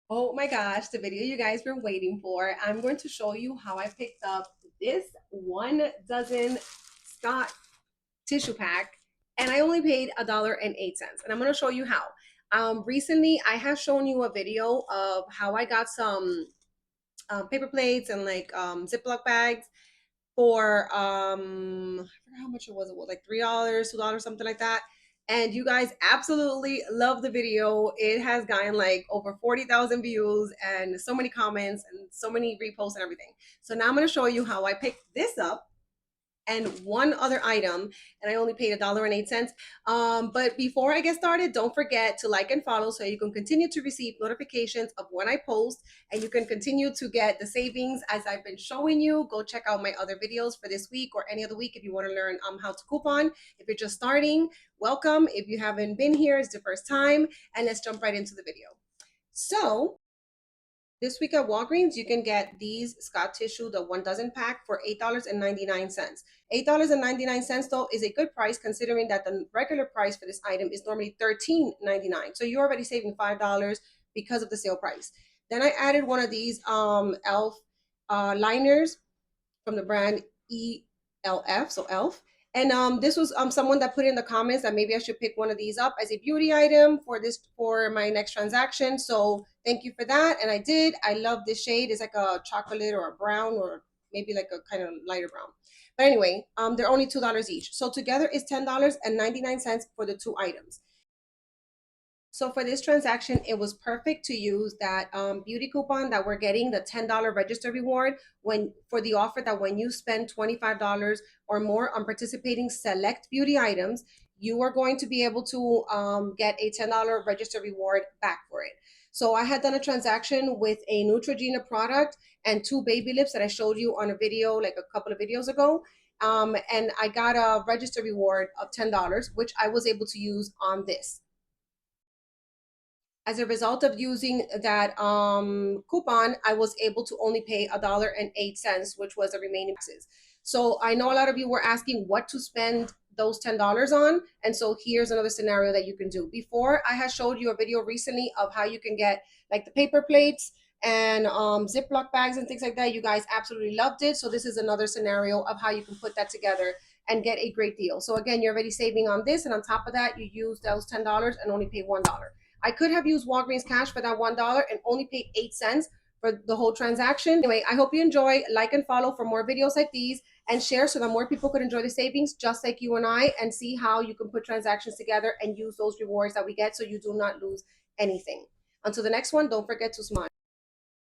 Oh my gosh, the video you guys were waiting for. I'm going to show you how I picked up this 1 dozen Scott tissue pack, and I only paid $1.08. And I'm going to show you how. Recently, I have shown you a video of how I got some paper plates and like Ziploc bags for I forgot how much it was like $3, $2, something like that. And you guys absolutely love the video. It has gotten like over 40,000 views and so many comments and so many reposts and everything. So now I'm going to show you how I picked this up and one other item, and I only paid $1.08. But before I get started, don't forget to like and follow so you can continue to receive notifications of when I post, and you can continue to get the savings as I've been showing you. Go check out my other videos for this week or any other week if you want to learn how to coupon. If you're just starting, welcome. If you haven't been here, it's the first time, and let's jump right into the video. So this week at Walgreens, you can get these Scott tissue, the 1 dozen pack, for $8.99. $8.99 though is a good price considering that the regular price for this item is normally $13.99. So you're already saving $5 because of the sale price. Then I added one of these elf liners from the brand ELF, so elf. And this was someone that put in the comments that maybe I should pick one of these up as a beauty item for my next transaction. So thank you for that. And I did. I love this shade. It's like a chocolate or a brown or maybe like a kind of lighter brown. But anyway, they're only $2 each. So together is $10.99 for the two items. So for this transaction, it was perfect to use that beauty coupon that we're getting, the $10 register reward when for the offer that when you spend $25 or more on participating select beauty items, you are going to be able to get a $10 register reward back for it. So I had done a transaction with a Neutrogena product and two baby lips that I showed you on a video like a couple of videos ago. And I got a register reward of $10, which I was able to use on this. As a result of using that coupon, I was able to only pay $1.08, which was the remaining taxes. So I know a lot of you were asking what to spend those $10 on. And so here's another scenario that you can do. Before, I had showed you a video recently of how you can get like the paper plates and Ziploc bags and things like that. You guys absolutely loved it. So this is another scenario of how you can put that together and get a great deal. So again, you're already saving on this. And on top of that, you use those $10 and only pay $1. I could have used Walgreens cash for that $1 and only paid 8 cents for the whole transaction. Anyway, I hope you enjoy. Like and follow for more videos like these and share so that more people could enjoy the savings just like you and I and see how you can put transactions together and use those rewards that we get so you do not lose anything. Until the next one, don't forget to smile.